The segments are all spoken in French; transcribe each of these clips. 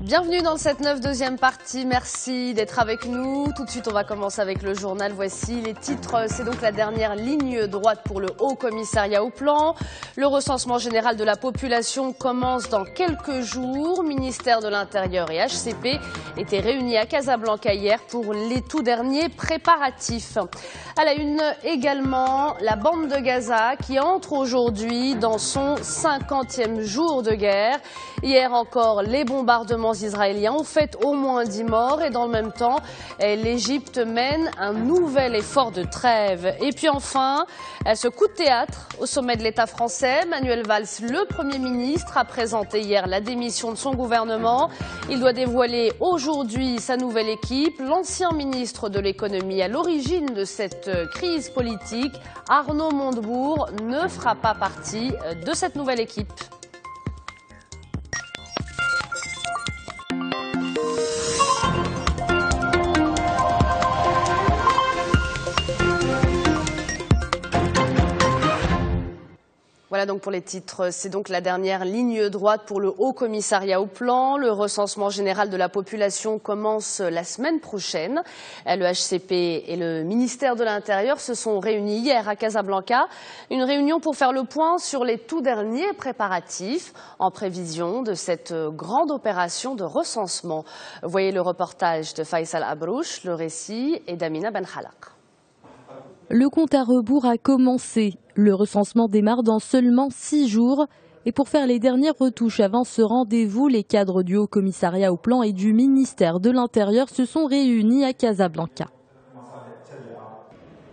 Bienvenue dans le 7-9, deuxième partie. Merci d'être avec nous. Tout de suite, on va commencer avec le journal. Voici les titres. C'est donc la dernière ligne droite pour le Haut Commissariat au Plan. Le recensement général de la population commence dans quelques jours. Ministère de l'Intérieur et HCP étaient réunis à Casablanca hier pour les tout derniers préparatifs. À la une également, la bande de Gaza qui entre aujourd'hui dans son 50e jour de guerre. Hier encore, les bombardements israéliens ont fait au moins 10 morts et dans le même temps, l'Égypte mène un nouvel effort de trêve. Et puis enfin, ce coup de théâtre au sommet de l'État français. Manuel Valls, le Premier ministre, a présenté hier la démission de son gouvernement. Il doit dévoiler aujourd'hui sa nouvelle équipe. L'ancien ministre de l'économie à l'origine de cette crise politique, Arnaud Montebourg, ne fera pas partie de cette nouvelle équipe. Voilà donc pour les titres. C'est donc la dernière ligne droite pour le Haut Commissariat au Plan. Le recensement général de la population commence la semaine prochaine. Le HCP et le ministère de l'Intérieur se sont réunis hier à Casablanca. Une réunion pour faire le point sur les tout derniers préparatifs en prévision de cette grande opération de recensement. Voyez le reportage de Faisal Abrouche, le récit est d'Amina Ben Khalaq. Le compte à rebours a commencé. Le recensement démarre dans seulement 6 jours. Et pour faire les dernières retouches avant ce rendez-vous, les cadres du Haut Commissariat au Plan et du ministère de l'Intérieur se sont réunis à Casablanca.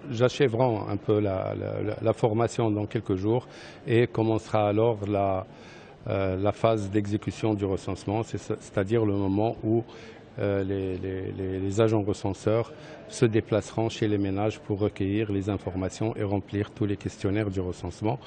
J'achèverai un peu la formation dans quelques jours et commencera alors la phase d'exécution du recensement, c'est-à-dire le moment où les agents recenseurs se déplaceront chez les ménages pour recueillir les informations et remplir tous les questionnaires du recensement.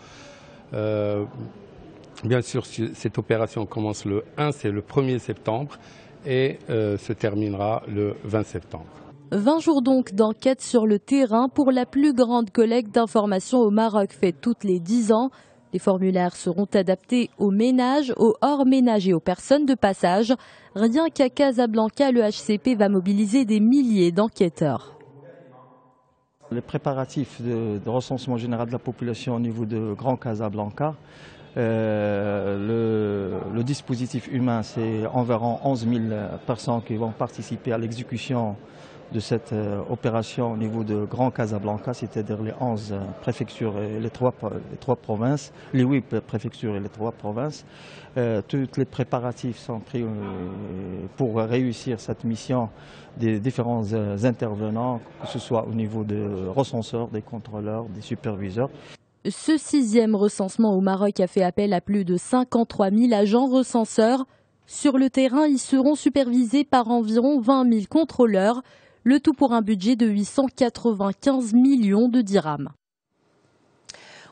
Bien sûr, cette opération commence le 1er septembre et se terminera le 20 septembre. 20 jours donc d'enquête sur le terrain pour la plus grande collecte d'informations au Maroc faite toutes les 10 ans. Les formulaires seront adaptés aux ménages, aux hors-ménages et aux personnes de passage. Rien qu'à Casablanca, le HCP va mobiliser des milliers d'enquêteurs. Les préparatifs de recensement général de la population au niveau de Grand Casablanca, le dispositif humain, c'est environ 11 000 personnes qui vont participer à l'exécution de cette opération au niveau de Grand Casablanca, c'est-à-dire les 11 préfectures et les 3 provinces, les 8 préfectures et les 3 provinces. Tous les préparatifs sont pris pour réussir cette mission des différents intervenants, que ce soit au niveau des recenseurs, des contrôleurs, des superviseurs. Ce 6e recensement au Maroc a fait appel à plus de 53 000 agents recenseurs. Sur le terrain, ils seront supervisés par environ 20 000 contrôleurs. Le tout pour un budget de 895 millions de dirhams.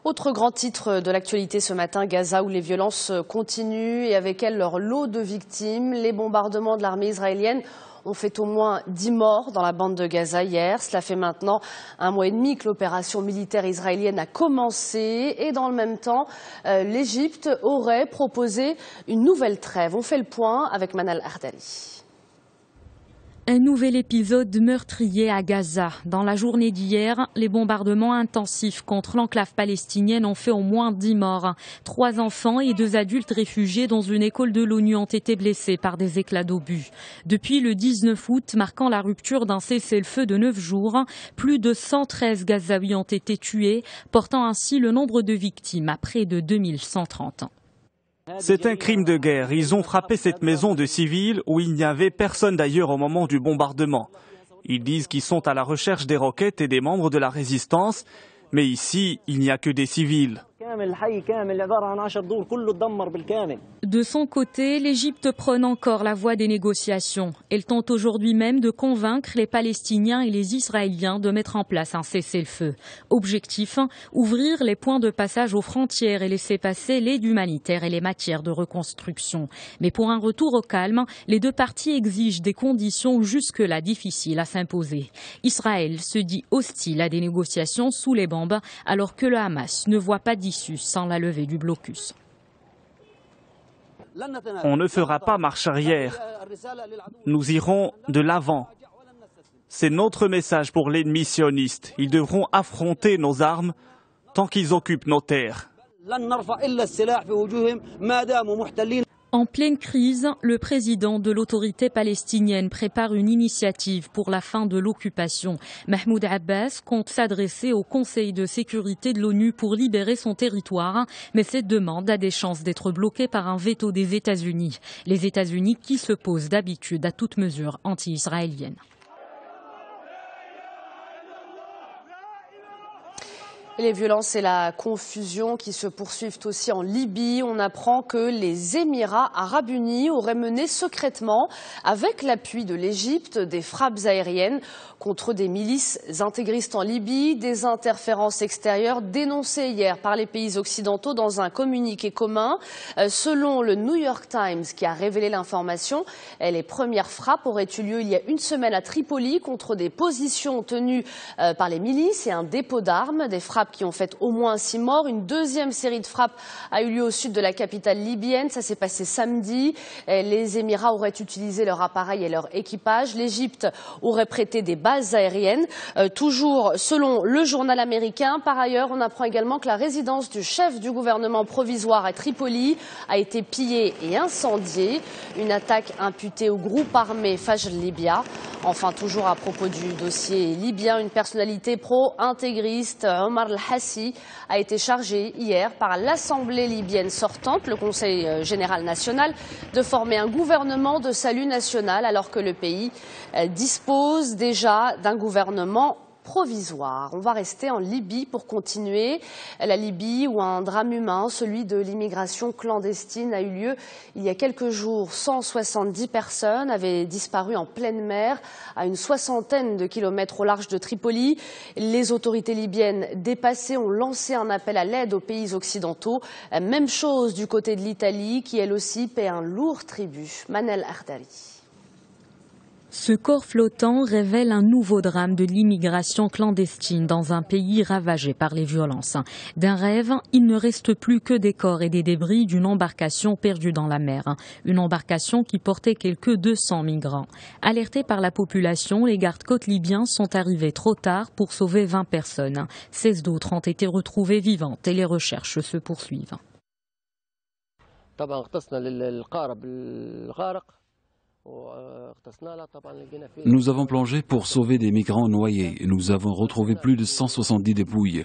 Autre grand titre de l'actualité ce matin, Gaza où les violences continuent et avec elles leur lot de victimes. Les bombardements de l'armée israélienne ont fait au moins 10 morts dans la bande de Gaza hier. Cela fait maintenant 1 mois et demi que l'opération militaire israélienne a commencé et dans le même temps, l'Égypte aurait proposé une nouvelle trêve. On fait le point avec Manal Ardali. Un nouvel épisode meurtrier à Gaza. Dans la journée d'hier, les bombardements intensifs contre l'enclave palestinienne ont fait au moins 10 morts. 3 enfants et 2 adultes réfugiés dans une école de l'ONU ont été blessés par des éclats d'obus. Depuis le 19 août, marquant la rupture d'un cessez-le-feu de 9 jours, plus de 113 Gazaouis ont été tués, portant ainsi le nombre de victimes à près de 2130. C'est un crime de guerre. Ils ont frappé cette maison de civils où il n'y avait personne d'ailleurs au moment du bombardement. Ils disent qu'ils sont à la recherche des roquettes et des membres de la résistance, mais ici, il n'y a que des civils. De son côté, l'Égypte prône encore la voie des négociations. Elle tente aujourd'hui même de convaincre les Palestiniens et les Israéliens de mettre en place un cessez-le-feu. Objectif, ouvrir les points de passage aux frontières et laisser passer l'aide humanitaire et les matières de reconstruction. Mais pour un retour au calme, les deux parties exigent des conditions jusque-là difficiles à s'imposer. Israël se dit hostile à des négociations sous les bombes, alors que le Hamas ne voit pas d'issue sans la levée du blocus. On ne fera pas marche arrière. Nous irons de l'avant. C'est notre message pour l'ennemi sioniste. Ils devront affronter nos armes tant qu'ils occupent nos terres. En pleine crise, le président de l'autorité palestinienne prépare une initiative pour la fin de l'occupation. Mahmoud Abbas compte s'adresser au Conseil de sécurité de l'ONU pour libérer son territoire, mais cette demande a des chances d'être bloquée par un veto des États-Unis. Les États-Unis qui s'opposent d'habitude à toute mesure anti-israélienne. Et les violences et la confusion qui se poursuivent aussi en Libye. On apprend que les Émirats arabes unis auraient mené secrètement, avec l'appui de l'Égypte, des frappes aériennes contre des milices intégristes en Libye, des interférences extérieures dénoncées hier par les pays occidentaux dans un communiqué commun. Selon le New York Times, qui a révélé l'information, les premières frappes auraient eu lieu il y a une semaine à Tripoli contre des positions tenues par les milices et un dépôt d'armes, des frappes qui ont fait au moins 6 morts. Une deuxième série de frappes a eu lieu au sud de la capitale libyenne. Ça s'est passé samedi. Les Émirats auraient utilisé leur appareil et leur équipage. L'Égypte aurait prêté des bases aériennes. Toujours selon le journal américain. Par ailleurs, on apprend également que la résidence du chef du gouvernement provisoire à Tripoli a été pillée et incendiée. Une attaque imputée au groupe armé Fajr Libya. Enfin, toujours à propos du dossier libyen, une personnalité pro-intégriste, Omar El-Hassi, a été chargé hier par l'Assemblée libyenne sortante, le Conseil général national, de former un gouvernement de salut national alors que le pays dispose déjà d'un gouvernement provisoire. On va rester en Libye pour continuer. La Libye où un drame humain, celui de l'immigration clandestine, a eu lieu il y a quelques jours. 170 personnes avaient disparu en pleine mer à une soixantaine de kilomètres au large de Tripoli. Les autorités libyennes dépassées ont lancé un appel à l'aide aux pays occidentaux. Même chose du côté de l'Italie qui elle aussi paie un lourd tribut. Manel Ardari. Ce corps flottant révèle un nouveau drame de l'immigration clandestine dans un pays ravagé par les violences. D'un rêve, il ne reste plus que des corps et des débris d'une embarcation perdue dans la mer. Une embarcation qui portait quelques 200 migrants. Alertés par la population, les gardes-côtes libyens sont arrivés trop tard pour sauver 20 personnes. 16 d'autres ont été retrouvées vivantes et les recherches se poursuivent. Nous avons plongé pour sauver des migrants noyés. Nous avons retrouvé plus de 170 dépouilles.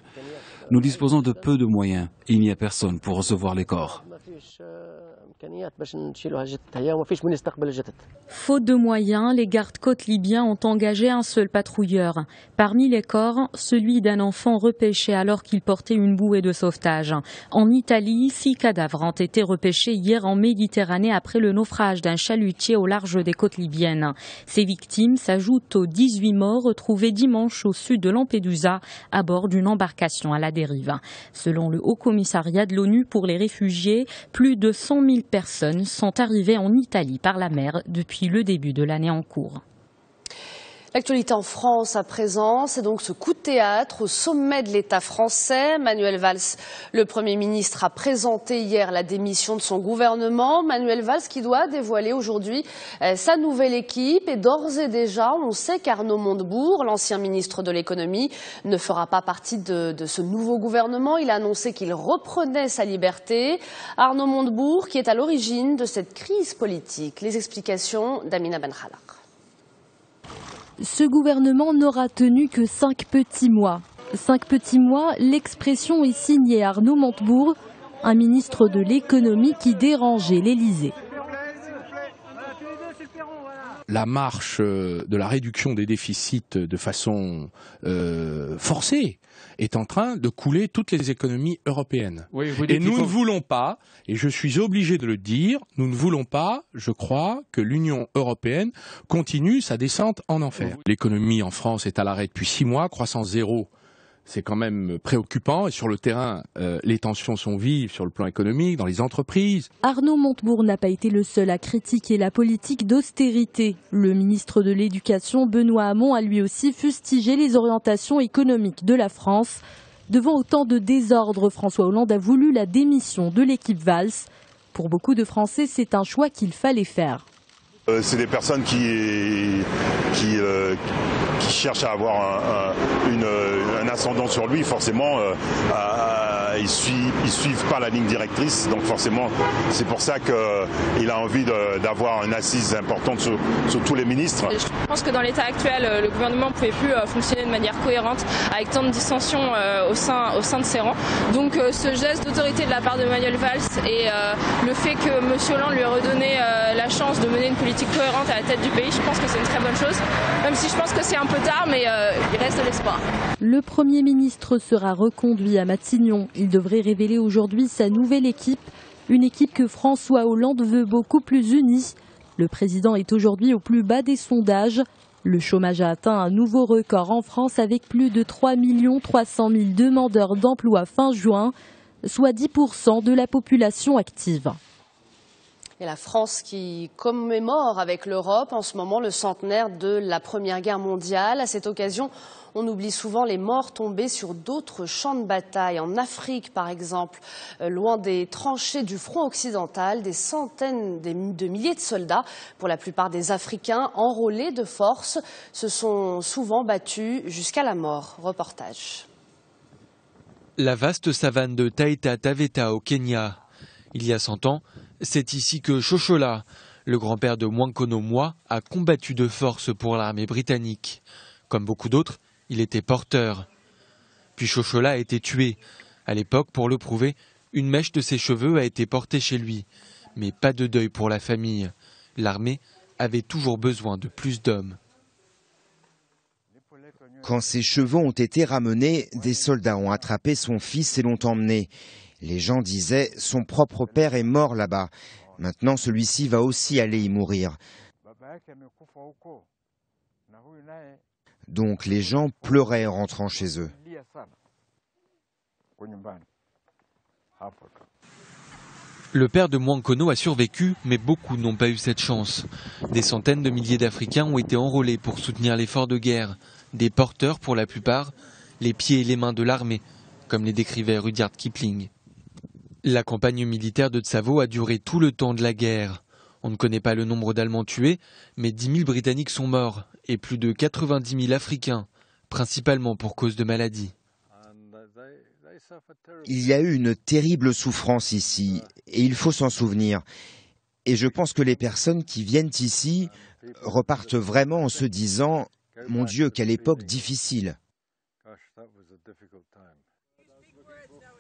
Nous disposons de peu de moyens. Il n'y a personne pour recevoir les corps. Faute de moyens, les gardes-côtes libyens ont engagé un seul patrouilleur. Parmi les corps, celui d'un enfant repêché alors qu'il portait une bouée de sauvetage. En Italie, 6 cadavres ont été repêchés hier en Méditerranée après le naufrage d'un chalutier au large des côtes libyennes. Ces victimes s'ajoutent aux 18 morts retrouvés dimanche au sud de Lampedusa à bord d'une embarcation à la dérive. Selon le Haut-Commissariat de l'ONU pour les réfugiés, plus de 100 000 personnes sont arrivées en Italie par la mer depuis le début de l'année en cours. L'actualité en France à présent, c'est donc ce coup de théâtre au sommet de l'État français. Manuel Valls, le Premier ministre, a présenté hier la démission de son gouvernement. Manuel Valls qui doit dévoiler aujourd'hui sa nouvelle équipe. Et d'ores et déjà, on sait qu'Arnaud Montebourg, l'ancien ministre de l'économie, ne fera pas partie de ce nouveau gouvernement. Il a annoncé qu'il reprenait sa liberté. Arnaud Montebourg qui est à l'origine de cette crise politique. Les explications d'Amina Benhalak. Ce gouvernement n'aura tenu que 5 petits mois. 5 petits mois, l'expression est signée Arnaud Montebourg, un ministre de l'économie qui dérangeait l'Élysée. La marche de la réduction des déficits de façon forcée est en train de couler toutes les économies européennes. Oui, et nous ne voulons pas, et je suis obligé de le dire, nous ne voulons pas, je crois, que l'Union européenne continue sa descente en enfer. L'économie en France est à l'arrêt depuis 6 mois, croissance zéro. C'est quand même préoccupant et sur le terrain, les tensions sont vives sur le plan économique, dans les entreprises. Arnaud Montebourg n'a pas été le seul à critiquer la politique d'austérité. Le ministre de l'Éducation, Benoît Hamon, a lui aussi fustigé les orientations économiques de la France. Devant autant de désordre, François Hollande a voulu la démission de l'équipe Valls. Pour beaucoup de Français, c'est un choix qu'il fallait faire. C'est des personnes qui cherchent à avoir un ascendant sur lui, forcément. Ils suivent pas la ligne directrice, donc forcément c'est pour ça qu'il a envie d'avoir une assise importante sur tous les ministres. Je pense que dans l'état actuel, le gouvernement ne pouvait plus fonctionner de manière cohérente avec tant de dissensions au sein de ses rangs. Donc ce geste d'autorité de la part de Manuel Valls et le fait que M. Hollande lui ait redonné la chance de mener une politique cohérente à la tête du pays, je pense que c'est une très bonne chose. Même si je pense que c'est un peu tard, mais il reste de l'espoir. Le Premier ministre sera reconduit à Matignon. Il devrait révéler aujourd'hui sa nouvelle équipe, une équipe que François Hollande veut beaucoup plus unie. Le président est aujourd'hui au plus bas des sondages. Le chômage a atteint un nouveau record en France avec plus de 3 300 000 demandeurs d'emploi fin juin, soit 10% de la population active. Et la France qui commémore avec l'Europe en ce moment le centenaire de la Première Guerre mondiale. À cette occasion, on oublie souvent les morts tombés sur d'autres champs de bataille. En Afrique, par exemple, loin des tranchées du front occidental, des centaines de milliers de soldats, pour la plupart des Africains, enrôlés de force, se sont souvent battus jusqu'à la mort. Reportage. La vaste savane de Taita Taveta au Kenya. Il y a 100 ans, c'est ici que Shoshola, le grand-père de Mwankono Moi, a combattu de force pour l'armée britannique. Comme beaucoup d'autres, il était porteur. Puis Shoshola a été tué. À l'époque, pour le prouver, une mèche de ses cheveux a été portée chez lui. Mais pas de deuil pour la famille. L'armée avait toujours besoin de plus d'hommes. Quand ses cheveux ont été ramenés, des soldats ont attrapé son fils et l'ont emmené. Les gens disaient « son propre père est mort là-bas, maintenant celui-ci va aussi aller y mourir ». Donc les gens pleuraient en rentrant chez eux. Le père de Mwankono a survécu, mais beaucoup n'ont pas eu cette chance. Des centaines de milliers d'Africains ont été enrôlés pour soutenir l'effort de guerre. Des porteurs pour la plupart, les pieds et les mains de l'armée, comme les décrivait Rudyard Kipling. La campagne militaire de Tsavo a duré tout le temps de la guerre. On ne connaît pas le nombre d'Allemands tués, mais 10 000 Britanniques sont morts et plus de 90 000 Africains, principalement pour cause de maladies. Il y a eu une terrible souffrance ici, et il faut s'en souvenir. Et je pense que les personnes qui viennent ici repartent vraiment en se disant « Mon Dieu, quelle époque difficile !»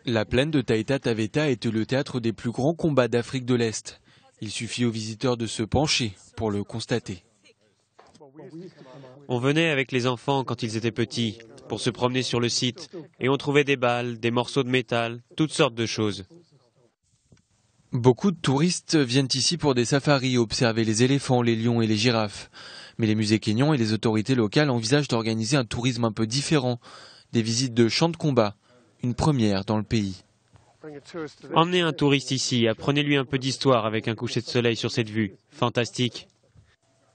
La plaine de Taita Taveta était le théâtre des plus grands combats d'Afrique de l'Est. Il suffit aux visiteurs de se pencher pour le constater. On venait avec les enfants quand ils étaient petits pour se promener sur le site et on trouvait des balles, des morceaux de métal, toutes sortes de choses. Beaucoup de touristes viennent ici pour des safaris, observer les éléphants, les lions et les girafes. Mais les musées kenyans et les autorités locales envisagent d'organiser un tourisme un peu différent, des visites de champs de combat. Une première dans le pays. Emmenez un touriste ici, apprenez-lui un peu d'histoire avec un coucher de soleil sur cette vue. Fantastique.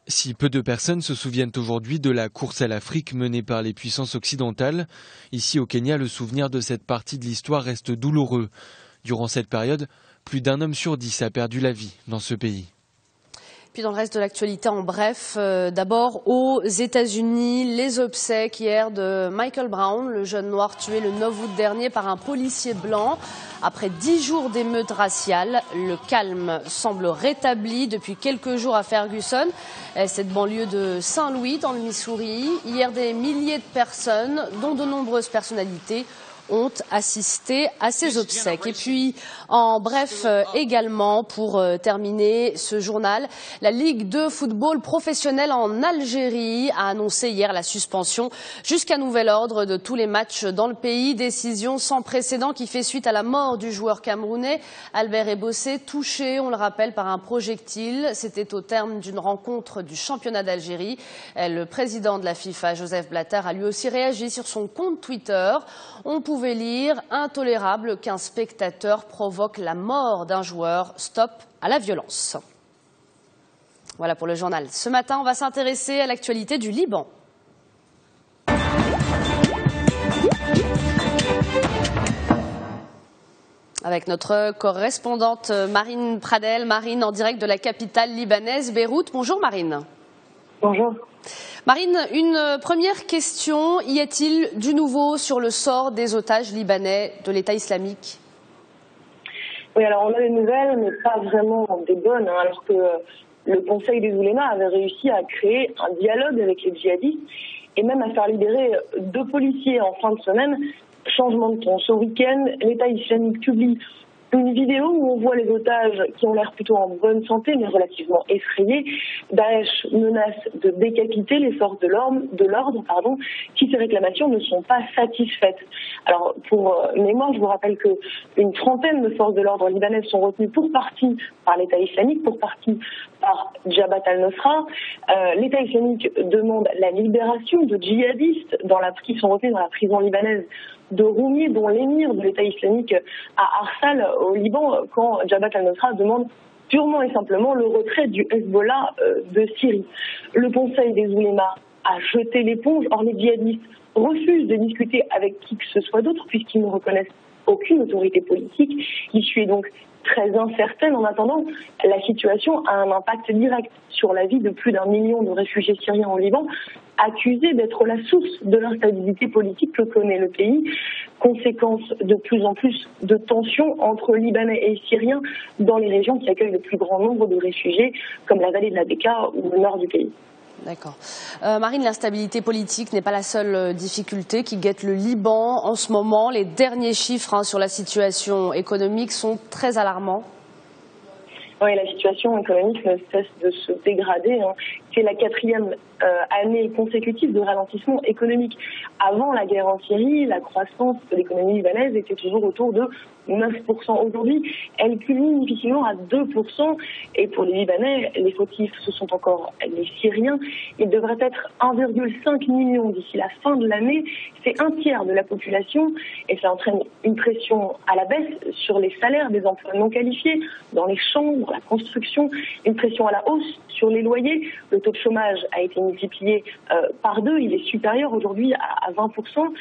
Si peu de personnes se souviennent aujourd'hui de la course à l'Afrique menée par les puissances occidentales, ici au Kenya, le souvenir de cette partie de l'histoire reste douloureux. Durant cette période, plus d'un homme sur 10 a perdu la vie dans ce pays. Puis dans le reste de l'actualité, en bref, d'abord aux États-Unis, les obsèques hier de Michael Brown, le jeune noir tué le 9 août dernier par un policier blanc. Après 10 jours d'émeutes raciales, le calme semble rétabli depuis quelques jours à Ferguson, cette banlieue de Saint-Louis dans le Missouri. Hier, des milliers de personnes, dont de nombreuses personnalités, ont assisté à ces obsèques. Et puis, en bref, également, pour terminer ce journal, la Ligue de football professionnel en Algérie a annoncé hier la suspension jusqu'à nouvel ordre de tous les matchs dans le pays. Décision sans précédent qui fait suite à la mort du joueur camerounais Albert Ebossé, touché, on le rappelle, par un projectile. C'était au terme d'une rencontre du championnat d'Algérie. Le président de la FIFA, Joseph Blatter, a lui aussi réagi sur son compte Twitter. On pouvait lire « Intolérable qu'un spectateur provoque la mort d'un joueur. Stop à la violence ». Voilà pour le journal. Ce matin, on va s'intéresser à l'actualité du Liban. Avec notre correspondante Marine Pradel. Marine, en direct de la capitale libanaise, Beyrouth. Bonjour Marine. Bonjour. Marine, une première question. Y a-t-il du nouveau sur le sort des otages libanais de l'État islamique? Oui, alors on a des nouvelles, mais pas vraiment des bonnes, alors que le Conseil des oulémas avait réussi à créer un dialogue avec les djihadistes et même à faire libérer 2 policiers en fin de semaine. Changement de ton. Ce week-end, l'État islamique publie une vidéo où on voit les otages qui ont l'air plutôt en bonne santé, mais relativement effrayés. Daesh menace de décapiter les forces de l'ordre, si ces réclamations ne sont pas satisfaites. Alors, pour mémoire, je vous rappelle qu'une trentaine de forces de l'ordre libanaises sont retenues pour partie par l'État islamique, pour partie par Jabhat al-Nusra. L'État islamique demande la libération de djihadistes qui sont retenus dans la prison libanaise de Roumieh, dont l'émir de l'État islamique à Arsal au Liban, quand Jabhat al-Nusra demande purement et simplement le retrait du Hezbollah de Syrie. Le Conseil des oulémas a jeté l'éponge. Or, les djihadistes refusent de discuter avec qui que ce soit d'autre, puisqu'ils ne reconnaissent aucune autorité politique. L'issue est donc très incertaine. En attendant, la situation a un impact direct sur la vie de plus d'1 million de réfugiés syriens au Liban, accusés d'être la source de l'instabilité politique que connaît le pays, conséquence de plus en plus de tensions entre Libanais et Syriens dans les régions qui accueillent le plus grand nombre de réfugiés, comme la vallée de la Bekaa ou le nord du pays. D'accord. Marine, l'instabilité politique n'est pas la seule difficulté qui guette le Liban en ce moment. Les derniers chiffres sur la situation économique sont très alarmants. Oui, la situation économique ne cesse de se dégrader. C'est la 4e année consécutive de ralentissement économique. Avant la guerre en Syrie, la croissance de l'économie libanaise était toujours autour de 9%. Aujourd'hui, elle culmine difficilement à 2%. Et pour les Libanais, les fautifs, ce sont encore les Syriens. Il devrait être 1,5 million d'ici la fin de l'année. C'est un tiers de la population et ça entraîne une pression à la baisse sur les salaires des emplois non qualifiés, dans les chambres, la construction, une pression à la hausse sur les loyers. Le taux de chômage a été multiplié par 2, il est supérieur aujourd'hui à 20%.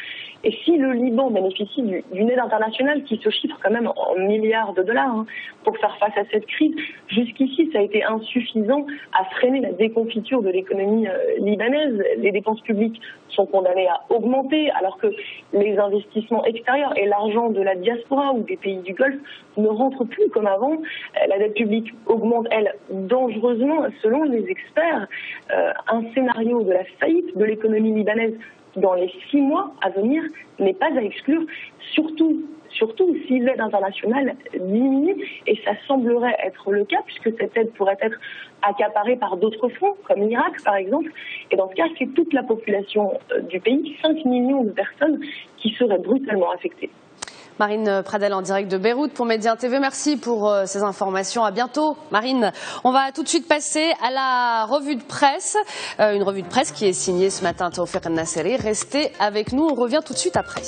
Et si le Liban bénéficie d'une aide internationale qui se chiffre quand même en milliards de dollars pour faire face à cette crise, jusqu'ici ça a été insuffisant à freiner la déconfiture de l'économie libanaise. Les dépenses publiques sont condamnées à augmenter alors que les investissements extérieurs et l'argent de la diaspora ou des pays du Golfe ne rentrent plus comme avant. La dette publique augmente, elle, dangereusement selon les experts. Un scénario de la faillite de l'économie libanaise dans les 6 mois à venir n'est pas à exclure, surtout si l'aide internationale diminue, et ça semblerait être le cas, puisque cette aide pourrait être accaparée par d'autres fonds, comme l'Irak par exemple, et dans ce cas, c'est toute la population du pays, 5 millions de personnes, qui seraient brutalement affectées. Marine Pradel en direct de Beyrouth pour Média TV. Merci pour ces informations. À bientôt, Marine. On va tout de suite passer à la revue de presse. Une revue de presse qui est signée ce matin Taoufiq El Nasseri. Restez avec nous. On revient tout de suite après.